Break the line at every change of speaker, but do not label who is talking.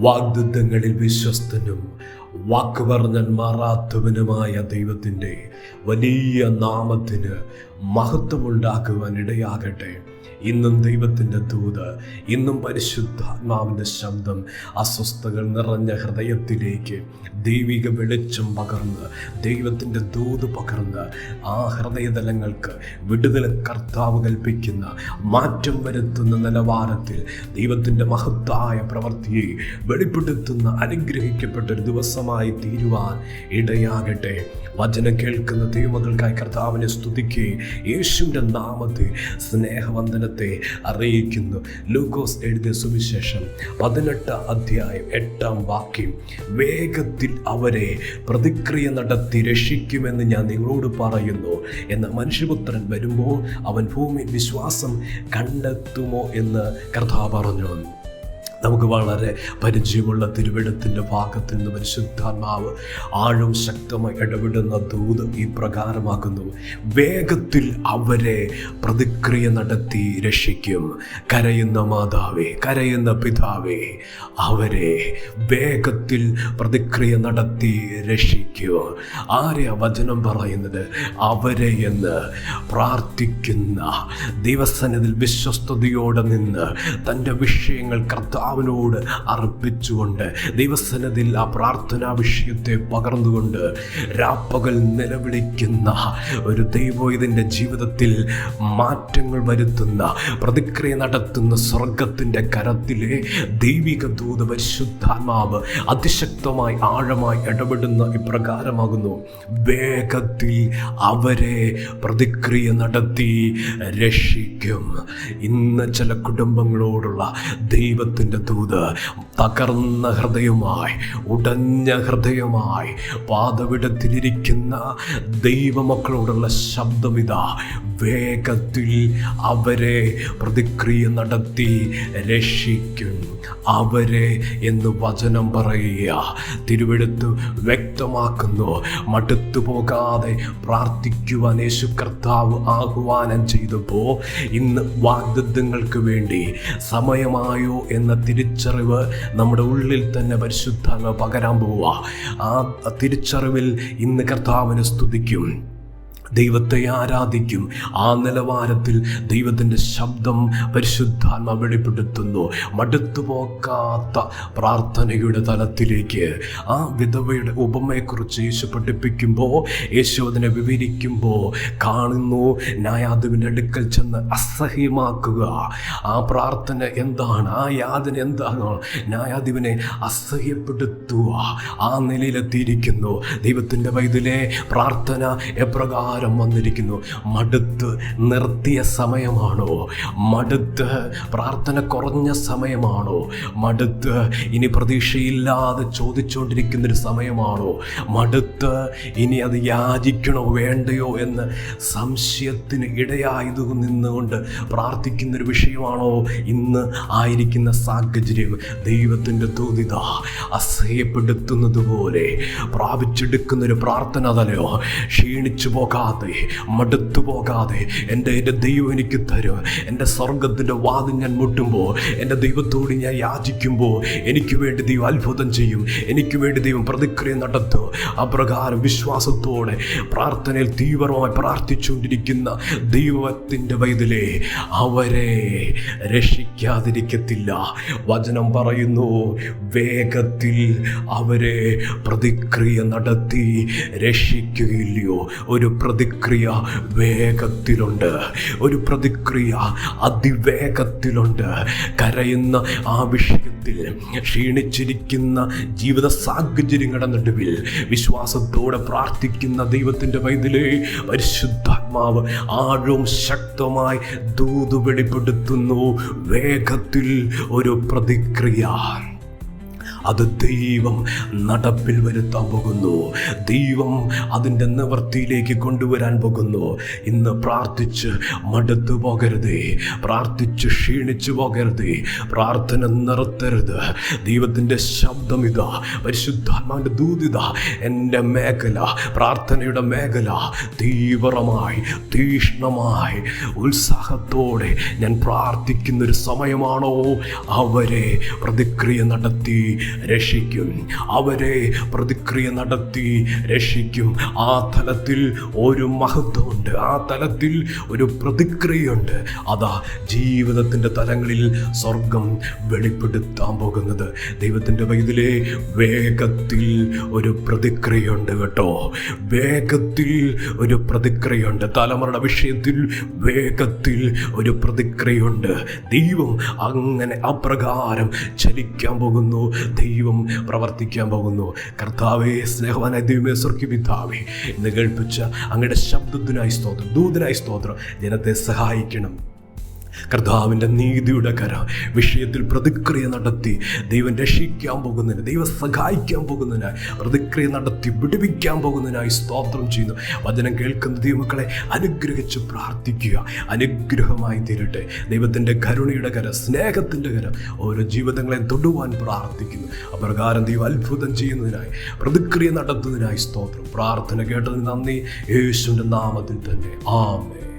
വാഗ്ദത്തങ്ങളിൽ വിശ്വസ്തനും വാക്ക് പറഞ്ഞാൽ മാറാത്തവനുമായ ദൈവത്തിൻ്റെ വലിയ നാമത്തിന് മഹത്വമുണ്ടാക്കുവാൻ ഇടയാകട്ടെ. ഇന്നും ദൈവത്തിൻ്റെ ദൂത്, ഇന്നും പരിശുദ്ധാത്മാവിൻ്റെ ശബ്ദം അസ്വസ്ഥകൾ നിറഞ്ഞ ഹൃദയത്തിലേക്ക് ദൈവിക വെളിച്ചം പകർന്ന്, ദൈവത്തിൻ്റെ ദൂത് പകർന്ന് ആ ഹൃദയതലങ്ങൾക്ക് വിടുതൽ കർത്താവ് കൽപ്പിക്കുന്ന, മാറ്റം വരുത്തുന്ന നിലവാരത്തിൽ ദൈവത്തിൻ്റെ മഹത്തായ പ്രവൃത്തിയെ വെളിപ്പെടുത്തുന്ന അനുഗ്രഹിക്കപ്പെട്ടൊരു ദിവസമായി തീരുവാൻ ഇടയാകട്ടെ. വചനം കേൾക്കുന്ന ദൈവമക്കൾക്കായി കർത്താവിനെ സ്തുതിക്കുകയും യേശുവിൻ്റെ നാമത്തെ സ്നേഹവന്ദനത്തെ അറിയിക്കുന്നു. ലൂക്കോസ് എഴുതിയ സുവിശേഷം 18 അധ്യായം 8 വാക്യം, വേഗത്തിൽ അവരെ പ്രതിക്രിയ നടത്തി രക്ഷിക്കുമെന്ന് ഞാൻ നിങ്ങളോട് പറയുന്നു. എന്ന മനുഷ്യപുത്രൻ വരുമ്പോൾ അവൻ ഭൂമി വിശ്വാസം കണ്ടെത്തുമോ എന്ന് കർത്താവ് പറഞ്ഞു. നമുക്ക് വളരെ പരിചയമുള്ള തിരുവെഴുത്തിൻ്റെ ഭാഗത്തിൽ നിന്ന് പരിശുദ്ധാത്മാവ് ആഴം ശക്തമായി ഇടപെടുന്ന ദൂത് ഈ പ്രകാരമാക്കുന്നു: വേഗത്തിൽ അവരെ പ്രതിക്രിയ നടത്തി രക്ഷിക്കും. കരയുന്ന മാതാവേ, കരയുന്ന പിതാവേ, അവരെ വേഗത്തിൽ പ്രതിക്രിയ നടത്തി രക്ഷിക്കും. ആരെയാ വചനം പറയുന്നത്? അവരെ എന്ന് പ്രാർത്ഥിക്കുന്ന, ദൈവസന്നിധിയിൽ വിശ്വസ്തയോടെ നിന്ന് തൻ്റെ വിഷയങ്ങൾ കർത്താവിനോട് അർപ്പിച്ചുകൊണ്ട്, ദൈവസന്നിധിയിൽ ആ പ്രാർത്ഥനാ വിഷയത്തെ പകർന്നുകൊണ്ട് രാപ്പകൽ നിലവിളിക്കുന്ന ഒരു ദൈവം ഇതിൻ്റെ ജീവിതത്തിൽ മാറ്റങ്ങൾ വരുത്തുന്ന, പ്രതിക്രിയ നടത്തുന്ന സ്വർഗത്തിൻ്റെ കരത്തിലെ ദൈവിക ദൂത് പരിശുദ്ധാത്മാവ് അതിശക്തമായി ആഴമായി ഇടപെടുന്ന ഇപ്രകാരമാകുന്നു: വേഗത്തിൽ അവരെ പ്രതിക്രിയ നടത്തി രക്ഷിക്കും. ഇന്ന് ചില കുടുംബങ്ങളോടുള്ള ദൈവത്തിൻ്റെ ദൂത് തകർന്ന ഹൃദയമായി, ഉടഞ്ഞ ഹൃദയമായി പാതവിടത്തിലിരിക്കുന്ന ദൈവമക്കളോടുള്ള ശബ്ദമിതാ: വേഗത്തിൽ അവരെ പ്രതിക്രിയ നടത്തി രക്ഷിക്കും. അവരെ എന്ന് വചനം പറയുക. തിരുവെഴുത്ത് വ്യക്തമാക്കുന്നു. മടുത്തു പോകാതെ പ്രാർത്ഥിക്കുവാൻ യേശു കർത്താവ് ആഹ്വാനം ചെയ്തപ്പോൾ ഇന്ന് വാഗ്ദത്തങ്ങൾക്ക് വേണ്ടി സമയമായോ എന്ന തിരിച്ചറിവ് നമ്മുടെ ഉള്ളിൽ തന്നെ പരിശുദ്ധാത്മാവ് പകരാൻ പോവുക. ആ തിരിച്ചറിവിൽ ഇന്ന് കർത്താവിനെ സ്തുതിക്കും, ദൈവത്തെ ആരാധിക്കും. ആ നിലവാരത്തിൽ ദൈവത്തിൻ്റെ ശബ്ദം പരിശുദ്ധാത്മ വെളിപ്പെടുത്തുന്നു. മടുത്തു പോകാത്ത പ്രാർത്ഥനയുടെ തലത്തിലേക്ക് ആ വിധവയുടെ ഉപമയെക്കുറിച്ച് യേശു പഠിപ്പിക്കുമ്പോൾ, യേശു അതിനെ വിവരിക്കുമ്പോൾ കാണുന്നു, ന്യായാധിപൻ്റെ അടുക്കൽ ചെന്ന് അസഹ്യമാക്കുക. ആ പ്രാർത്ഥന എന്താണ്? ആ യാതന എന്താണ്? ന്യായാധിപനെ അസഹ്യപ്പെടുത്തുക. ആ നിലയിലെത്തിയിരിക്കുന്നു. ദൈവത്തിൻ്റെ വൈദ്യലെ പ്രാർത്ഥന എപ്രകാരം വന്നിരിക്കുന്നു? മടുത്ത് നിർത്തിയ സമയമാണോ? മടുത്ത് പ്രാർത്ഥന കുറഞ്ഞ സമയമാണോ? മടുത്ത് ഇനി പ്രതീക്ഷയില്ലാതെ ചോദിച്ചുകൊണ്ടിരിക്കുന്നൊരു സമയമാണോ? മടുത്ത് ഇനി അത് യാചിക്കണോ വേണ്ടയോ എന്ന് സംശയത്തിന് ഇടയായതു നിന്നുകൊണ്ട് പ്രാർത്ഥിക്കുന്നൊരു വിഷയമാണോ ഇന്ന് ആയിരിക്കുന്ന സാഹചര്യം? ദൈവത്തിൻ്റെ ദൂതിത അസഹ്യപ്പെടുത്തുന്നത് പോലെ പ്രാപിച്ചെടുക്കുന്നൊരു പ്രാർത്ഥന തലയോ ക്ഷീണിച്ചു പോകാതെ, മടുത്തു പോകാതെ, എൻ്റെ ദൈവം എനിക്ക് തരും. എൻ്റെ സ്വർഗത്തിൻ്റെ വാതിൽ ഞാൻ മുട്ടുമ്പോൾ, എൻ്റെ ദൈവത്തോട് ഞാൻ യാചിക്കുമ്പോൾ എനിക്ക് വേണ്ടി ദൈവം അത്ഭുതം ചെയ്യും, എനിക്ക് വേണ്ടി ദൈവം പ്രതിക്രിയ നടത്തും. അപ്രകാരം വിശ്വാസത്തോടെ പ്രാർത്ഥനയിൽ തീവ്രമായി പ്രാർത്ഥിച്ചുകൊണ്ടിരിക്കുന്ന ദൈവത്തിൻ്റെ വൈതലേ, അവരെ രക്ഷിക്കാതിരിക്കത്തില്ല. വചനം പറയുന്നു: വേഗത്തിൽ അവരെ പ്രതിക്രിയ നടത്തി രക്ഷിക്കുകയില്ലയോ? ഒരു പ്രതിക്രിയ വേഗത്തിലുണ്ട്, ഒരു പ്രതിക്രിയ അതിവേഗത്തിലുണ്ട്. കരയുന്ന ആ വിഷയത്തിൽ, ക്ഷീണിച്ചിരിക്കുന്ന ജീവിത സാഹചര്യങ്ങളുടെ നടുവിൽ വിശ്വാസത്തോടെ പ്രാർത്ഥിക്കുന്ന ദൈവത്തിൻ്റെ വൈതലേ, പരിശുദ്ധാത്മാവ് ആഴവും ശക്തമായി ദൂത് വെളിപ്പെടുത്തുന്നു. വേഗത്തിൽ ഒരു പ്രതിക്രിയ, അത് ദൈവം നടപ്പിൽ വരുത്താൻ പോകുന്നു. ദൈവം അതിൻ്റെ നിവൃത്തിയിലേക്ക് കൊണ്ടുവരാൻ പോകുന്നു. ഇന്ന് പ്രാർത്ഥിച്ച് മടുത്തു പോകരുതേ, പ്രാർത്ഥിച്ച് ക്ഷീണിച്ചു പോകരുതേ, പ്രാർത്ഥന നിർത്തരുത്. ദൈവത്തിൻ്റെ ശബ്ദം ഇതാ, പരിശുദ്ധാത്മാവിൻ്റെ ദൂതിത. എൻ്റെ മേഖല, പ്രാർത്ഥനയുടെ മേഖല തീവ്രമായി, തീഷ്ണമായി, ഉത്സാഹത്തോടെ ഞാൻ പ്രാർത്ഥിക്കുന്നൊരു സമയമാണോ? അവരെ പ്രതിക്രിയ നടത്തി രക്ഷിക്കും. അവരെ പ്രതിക്രിയ നടത്തി രക്ഷിക്കും. ആ തലത്തിൽ ഒരു മഹത്വമുണ്ട്, ആ തലത്തിൽ ഒരു പ്രതിക്രിയയുണ്ട്. അതാ ജീവിതത്തിൻ്റെ തലങ്ങളിൽ സ്വർഗം വെളിപ്പെടുത്താൻ പോകുന്നത്. ദൈവത്തിൻ്റെ പൈതലേ, വേഗത്തിൽ ഒരു പ്രതിക്രിയയുണ്ട് കേട്ടോ. വേഗത്തിൽ ഒരു പ്രതിക്രിയയുണ്ട്. തലമുറയുടെ വിഷയത്തിൽ വേഗത്തിൽ ഒരു പ്രതിക്രിയയുണ്ട്. ദൈവം അങ്ങനെ അപ്രകാരം ചലിക്കാൻ പോകുന്നു. ദൈവം പ്രവർത്തിക്കാൻ പോകുന്നു. കർത്താവേ, സ്നേഹവാനായ ദൈവമേ, സ്വർഗ്ഗപിതാവേ, ഇന്ന് കേൾപ്പിച്ച അങ്ങയുടെ ശബ്ദത്തിനായി സ്തോത്രം, ദൂതനായി സ്തോത്രം. ജനത്തെ സഹായിക്കണം. കർത്താവിൻ്റെ നീതിയുടെ കര വിഷയത്തിൽ പ്രതിക്രിയ നടത്തി ദൈവം രക്ഷിക്കാൻ പോകുന്നതിന്, ദൈവം സഹായിക്കാൻ പോകുന്നതിനായി, പ്രതിക്രിയ നടത്തി വിടുവിക്കാൻ പോകുന്നതിനായി സ്തോത്രം ചെയ്യുന്നു. വചനം കേൾക്കുന്ന ദൈവമക്കളെ അനുഗ്രഹിച്ച് പ്രാർത്ഥിക്കുക. അനുഗ്രഹമായി തീരട്ടെ. ദൈവത്തിൻ്റെ കരുണയുടെ കര, സ്നേഹത്തിൻ്റെ കര ഓരോ ജീവിതങ്ങളെ തൊടുവാൻ പ്രാർത്ഥിക്കുന്നു. അപ്രകാരം ദൈവം അത്ഭുതം ചെയ്യുന്നതിനായി, പ്രതിക്രിയ നടത്തുന്നതിനായി സ്തോത്രം. പ്രാർത്ഥന കേട്ടതിന് നന്ദി. യേശുവിൻ്റെ നാമത്തിൽ തന്നെ ആമേൻ.